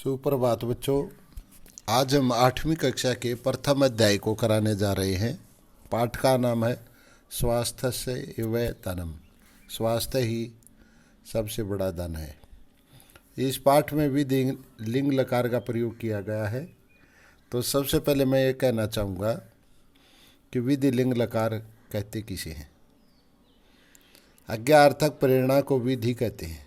सुप्रभात बच्चों। आज हम 8वीं कक्षा के प्रथम अध्याय को कराने जा रहे हैं। पाठ का नाम है स्वास्थ्य से एव धनम। स्वास्थ्य ही सबसे बड़ा धन है। इस पाठ में भी लिंग लकार का प्रयोग किया गया है। तो सबसे पहले मैं ये कहना चाहूँगा कि विधि लिंग लकार कहते किसे हैं। आज्ञार्थक प्रेरणा को विधि कहते हैं।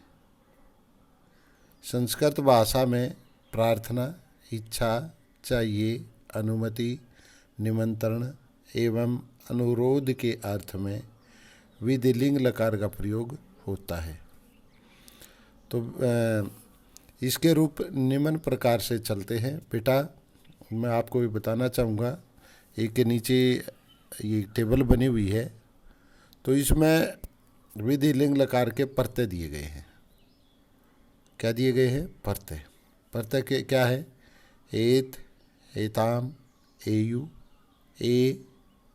संस्कृत भाषा में प्रार्थना, इच्छा, चाहिए, अनुमति, निमंत्रण एवं अनुरोध के अर्थ में विधि लिंग लकार का प्रयोग होता है। तो इसके रूप निम्न प्रकार से चलते हैं। बेटा, मैं आपको भी बताना चाहूँगा, एक के नीचे ये टेबल बनी हुई है, तो इसमें विधि लिंग लकार के प्रत्यय दिए गए हैं। क्या दिए गए हैं? प्रत्यय। प्रत्यय के क्या है? एत, एताम, एयु, ए,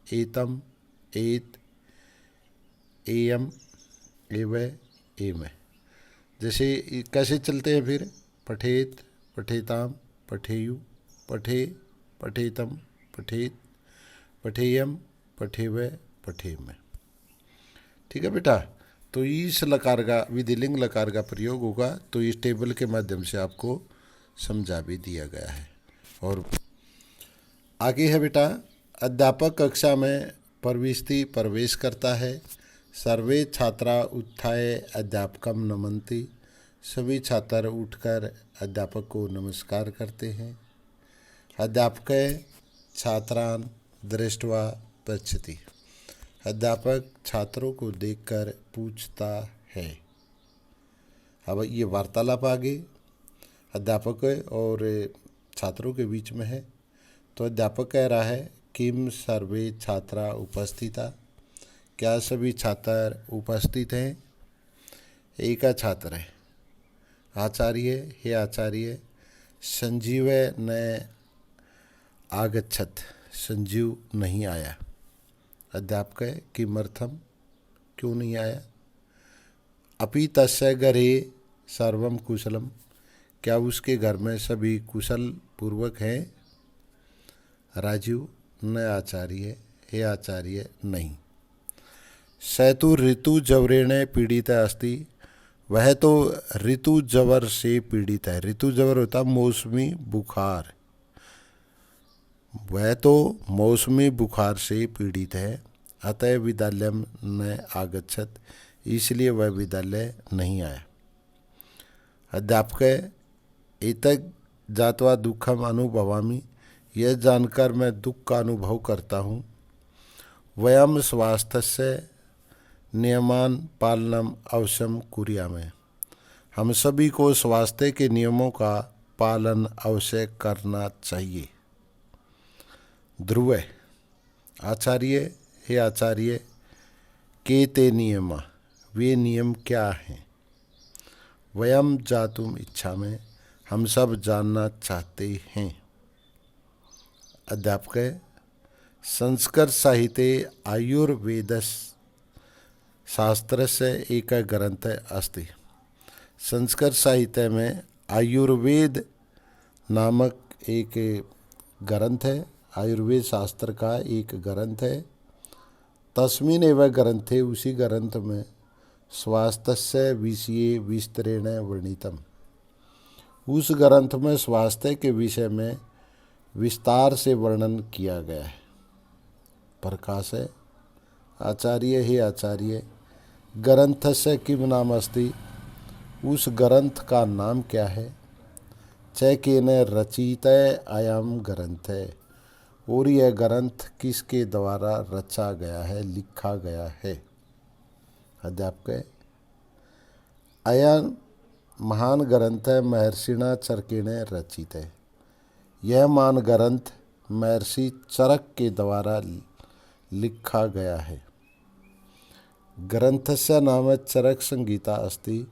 एतम, एत, एयम, एव, एम। जैसे कैसे चलते हैं फिर? पठेत, पठेताम, पठेयु, पठे, पठेतम, पठेत, पठेयम, पठेव, पठेम। ठीक है बेटा। तो इस लकार का विधि लिंग लकार का प्रयोग होगा। तो इस टेबल के माध्यम से आपको समझा भी दिया गया है। और आगे है बेटा, अध्यापक कक्षा में प्रवेश करता है। सर्वे छात्रा उत्थाय अध्यापकम नमन्ति। सभी छात्र उठकर अध्यापक को नमस्कार करते हैं। अध्यापक छात्रान दृष्ट्वा पृच्छति। अध्यापक छात्रों को देखकर पूछता है। अब ये वार्तालाप आगे अध्यापक और छात्रों के बीच में है। तो अध्यापक कह रहा है, किम सर्वे छात्रा उपस्थिता। क्या सभी छात्र उपस्थित हैं? एक छात्र है। आचार्य, हे आचार्य, संजीव न आगच्छत। संजीव नहीं आया। अध्यापक है, किमर्थम, क्यों नहीं आया? अपि तस्य घरे सर्वम कुशलम। क्या उसके घर में सभी कुशल पूर्वक हैं? राजीव, न आचार्य, हे आचार्य, नहीं। सैतु ऋतु जवरेण पीड़ित अस्ति। वह तो ऋतु जवर से पीड़ित है। ऋतु जवर होता मौसमी बुखार। वह तो मौसमी बुखार से पीड़ित है। अतः विद्यालय न आगच्छत। इसलिए वह विद्यालय नहीं आया। अध्यापक, एतत् ज्ञात्वा दुखम अनुभवामि। यह जानकर मैं दुख का अनुभव करता हूँ। वयम स्वास्थ्यस्य नियमान पालनम अवश्यम कुर्यामः। हम सभी को स्वास्थ्य के नियमों का पालन अवश्य करना चाहिए। ध्रुव, आचार्य, हे आचार्य, के ते नियमा। वे नियम क्या हैं? वयम जातुम इच्छा में। हम सब जानना चाहते हैं। अध्यापक, संस्कृत साहित्ये आयुर्वेद शास्त्र से एक ग्रंथ अस्ति। संस्कृत साहित्य में आयुर्वेद नामक एक ग्रंथ है। आयुर्वेद शास्त्र का एक ग्रंथ है। तस्मिन् एव ग्रंथे, उसी ग्रंथ में स्वास्थ्य विषये विस्तरेण वर्णितम। उस ग्रंथ में स्वास्थ्य के विषय में विस्तार से वर्णन किया गया है। प्रकाश है, आचार्य, हे आचार्य, ग्रंथस्य किम नाम अस्ति। उस ग्रंथ का नाम क्या है? च केन रचित अयम ग्रंथ है। और यह ग्रंथ किसके द्वारा रचा गया है, लिखा गया है? अध्यापक, अयम महान ग्रंथ महर्षिणा चरकेण रचित है। यह महान ग्रंथ महर्षि चरक के द्वारा लिखा गया है। ग्रंथस्य नाम चरक संगीता अस्ति।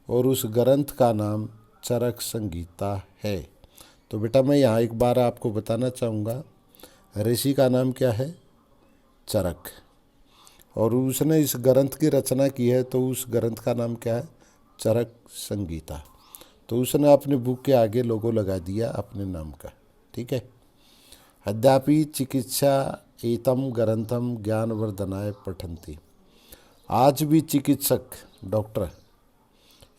और उस ग्रंथ का नाम चरक संगीता है। तो बेटा, मैं यहाँ एक बार आपको बताना चाहूँगा, ऋषि का नाम क्या है? चरक। और उसने इस ग्रंथ की रचना की है, तो उस ग्रंथ का नाम क्या है? चरक संगीता। तो उसने अपने बुक के आगे लोगो लगा दिया अपने नाम का। ठीक है। अद्यापि चिकित्सा एतम ग्रंथम ज्ञानवर्धनाय पठन्ति। आज भी चिकित्सक डॉक्टर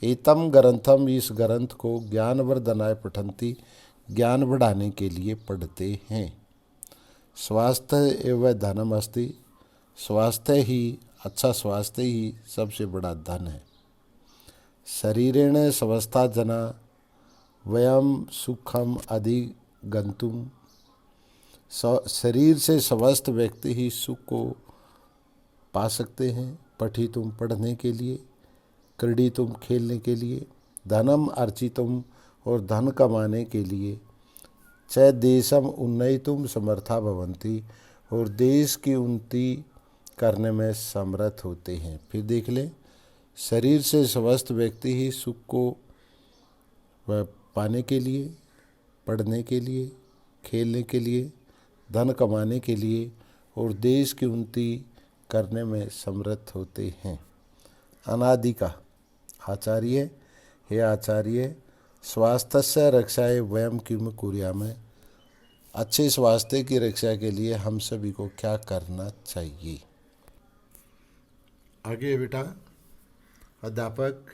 एतम ग्रंथम इस ग्रंथ को ज्ञानवर्धनाय पठन्ति ज्ञान बढ़ाने के लिए पढ़ते हैं। स्वास्थ्य एवं धनम अस्ति। स्वास्थ्य ही अच्छा स्वास्थ्य ही सबसे बड़ा धन है। शरीरेण स्वस्था जना वयम सुखम अधिगंतुम। शरीर से स्वस्थ व्यक्ति ही सुख को पा सकते हैं। पठितुम पढ़ने के लिए, क्रीडितुम खेलने के लिए, धनम अर्चितुम और धन कमाने के लिए, च देशम उन्नयितुम समर्था भवन्ति और देश की उन्नति करने में समर्थ होते हैं। फिर देख लें, शरीर से स्वस्थ व्यक्ति ही सुख को पाने के लिए, पढ़ने के लिए, खेलने के लिए, धन कमाने के लिए और देश की उन्नति करने में समर्थ होते हैं। अनादि का आचार्य, हे आचार्य, स्वास्थ्य रक्षाए वयम किम कुर्यामः। अच्छे स्वास्थ्य की रक्षा के लिए हम सभी को क्या करना चाहिए। आगे बेटा, अध्यापक,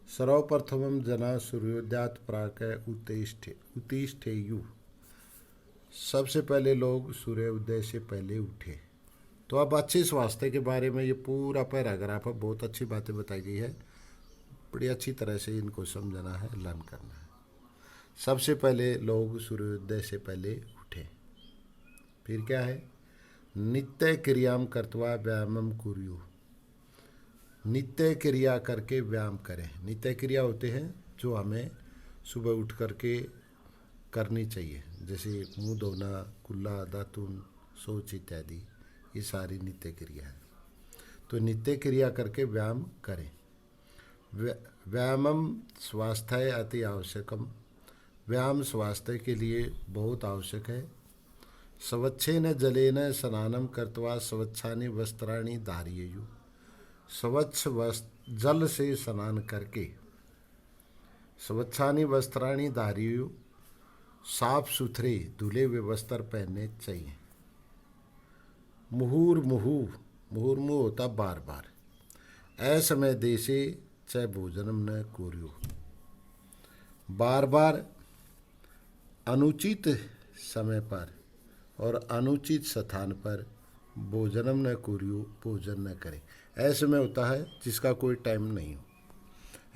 सर्वप्रथमम जना सूर्योदयात् प्राक उत्तिष्ठेयुः। सबसे पहले लोग सूर्योदय से पहले उठे। तो अब अच्छे स्वास्थ्य के बारे में ये पूरा पैराग्राफ है, बहुत अच्छी बातें बताई गई है। बड़ी अच्छी तरह से इनको समझना है, लर्न करना है। सबसे पहले लोग सूर्योदय से पहले उठे। फिर क्या है, नित्य क्रियाम कर्त्वा व्यायामम कुर्युः। नित्य क्रिया करके व्यायाम करें। नित्य क्रिया होते हैं जो हमें सुबह उठ करके करनी चाहिए, जैसे मुंह धोना, कुल्ला, दातुन, शौच इत्यादि, ये सारी नित्य क्रिया है। तो नित्य क्रिया करके व्यायाम करें। व्यायामम स्वास्थ्य अति आवश्यकम। व्यायाम स्वास्थ्य के लिए बहुत आवश्यक है। स्वच्छेन जलेन स्नानं कृत्वा स्वच्छानि वस्त्राणि धारयेयुः। स्वच्छ जल से स्नान करके, स्वच्छानि वस्त्राणि धारयेयुः, साफ सुथरे धुले हुए वस्त्र पहनने चाहिए। मुहुर्मुहुः, मुहुर्मुहुः होता बार बार। असमय देशे च भोजनम न कुर्युः। बार बार अनुचित समय पर और अनुचित स्थान पर भोजनम न कुर्युः, भोजन न करें। ऐसे में होता है जिसका कोई टाइम नहीं हो।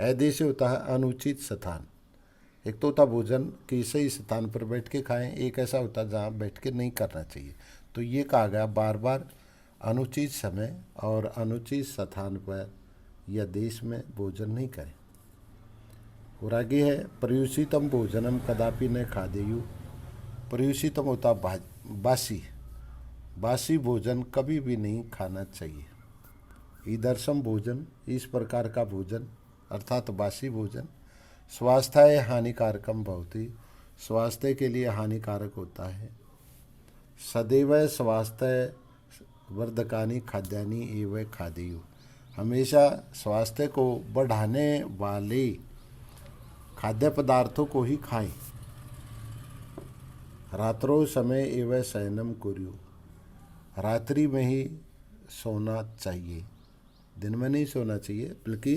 अदेश होता है अनुचित स्थान। एक तो होता भोजन कि सही स्थान पर बैठ के खाएं, एक ऐसा होता है जहाँ बैठ के नहीं करना चाहिए। तो ये कहा गया बार बार अनुचित समय और अनुचित स्थान पर या देश में भोजन नहीं करें। और आगे है, प्रयुषितम भोजनम कदापि न खादेयुः। प्रयुषितम होता बासी। बासी भोजन कभी भी नहीं खाना चाहिए। ईदर्शम भोजन, इस प्रकार का भोजन अर्थात बासी भोजन, स्वास्थ्य हानिकारकम भवति, स्वास्थ्य के लिए हानिकारक होता है। सदैव स्वास्थ्य वर्धकानि खाद्यानि एवं खादेयुः। हमेशा स्वास्थ्य को बढ़ाने वाले खाद्य पदार्थों को ही खाएं। रात्रो समय एवं शयनम कुर्युः। रात्रि में ही सोना चाहिए, दिन में नहीं सोना चाहिए, बल्कि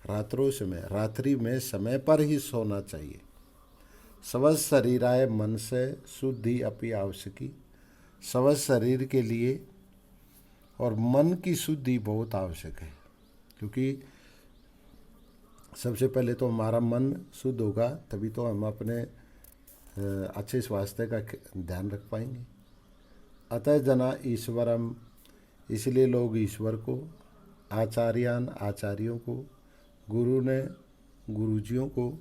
रात्रो समय, रात्रि में समय पर ही सोना चाहिए। स्वस्थ शरीराय मन से शुद्धि अपि आवश्यकी। स्वस्थ शरीर के लिए और मन की शुद्धि बहुत आवश्यक है, क्योंकि सबसे पहले तो हमारा मन शुद्ध होगा, तभी तो हम अपने अच्छे स्वास्थ्य का ध्यान रख पाएंगे। अतः जना ईश्वरम, इसलिए लोग ईश्वर को, आचार्यान, आचार्यों को, गुरु ने, गुरुजियों को,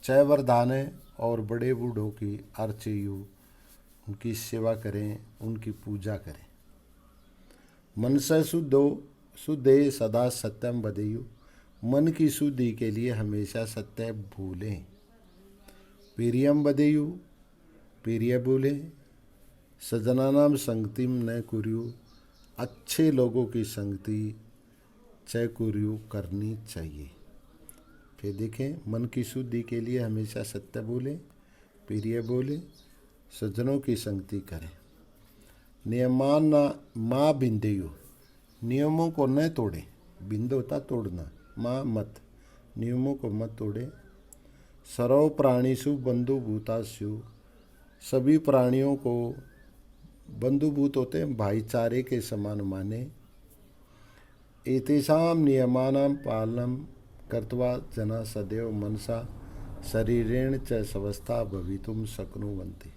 चैवरदाने और बड़े बूढ़ों की अर्चेयु, उनकी सेवा करें, उनकी पूजा करें। मन से शुद्धे सदा सत्यम वदेयु। मन की शुद्धि के लिए हमेशा सत्य भूलें। प्रियम वदेयु, प्रिय बोलें। सजनानाम संगतिम न कुर्युः। अच्छे लोगों की संगति च कुर्युः, करनी चाहिए। फिर देखें, मन की शुद्धि के लिए हमेशा सत्य बोले, प्रिय बोले, सज्जनों की संगति करें। नियमान माँ बिंदेयु, नियमों को न तोड़े। बिंद होता तोड़ना, माँ मत, नियमों को मत तोड़े। सर्व प्राणीषु बंधु भूतास्यु, सभी प्राणियों को बंधुभूत होते हैं, भाईचारे के समान माने। एतेषां नियमानां पालनं कृत्वा जना सदैव मनसा शरीरेण च स्वस्था भवितुं शक्नुवन्ति।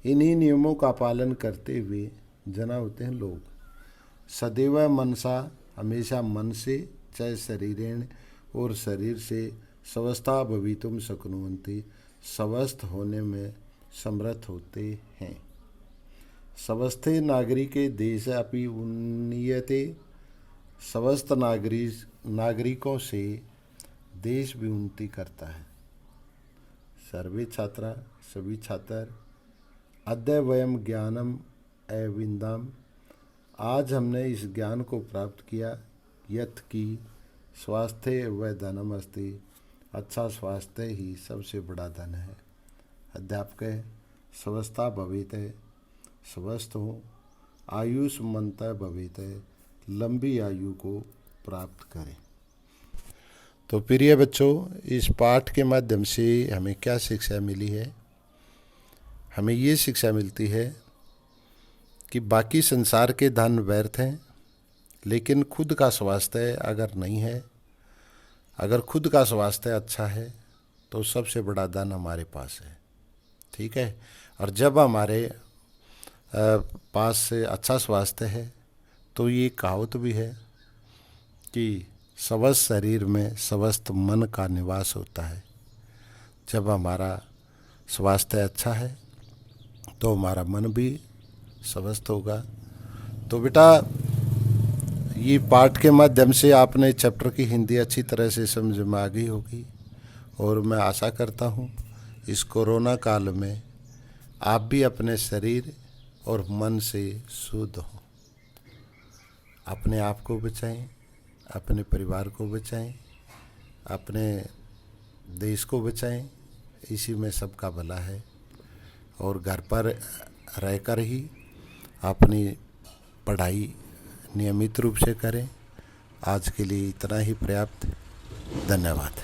इन्हीं नियमों का पालन करते हुए जना होते हैं लोग, सदैव मनसा हमेशा मन से, च शरीरेण और शरीर से, स्वस्था भवितुं शक्नुवन्ति स्वस्थ होने में समर्थ होते हैं। स्वस्थे नागरिके देश अपि उन्नीयते, स्वस्थ नागरिकों से देश भी उन्नति करता है। सर्वे छात्रा, सभी छात्र, अद्य वयम ज्ञानम अविंदाम, आज हमने इस ज्ञान को प्राप्त किया, यत् की स्वास्थ्य व धनम अस्ति, अच्छा स्वास्थ्य ही सबसे बड़ा धन है। अध्यापक स्वस्था भवेत, स्वस्थ हो, आयुष्मंत भवेत, लंबी आयु को प्राप्त करें। तो प्रिय बच्चों, इस पाठ के माध्यम से हमें क्या शिक्षा मिली है? हमें ये शिक्षा मिलती है कि बाकी संसार के धन व्यर्थ हैं, लेकिन खुद का स्वास्थ्य अगर नहीं है, अगर खुद का स्वास्थ्य अच्छा है तो सबसे बड़ा धन हमारे पास है। ठीक है। और जब हमारे पास से अच्छा स्वास्थ्य है तो ये कहावत भी है कि स्वस्थ शरीर में स्वस्थ मन का निवास होता है। जब हमारा स्वास्थ्य अच्छा है तो हमारा मन भी स्वस्थ होगा। तो बेटा, ये पाठ के माध्यम से आपने चैप्टर की हिंदी अच्छी तरह से समझ में आ गई होगी, और मैं आशा करता हूँ इस कोरोना काल में आप भी अपने शरीर और मन से शुद्ध हो। अपने आप को बचाएं, अपने परिवार को बचाएं, अपने देश को बचाएं, इसी में सबका भला है। और घर पर रहकर ही अपनी पढ़ाई नियमित रूप से करें। आज के लिए इतना ही पर्याप्त। धन्यवाद।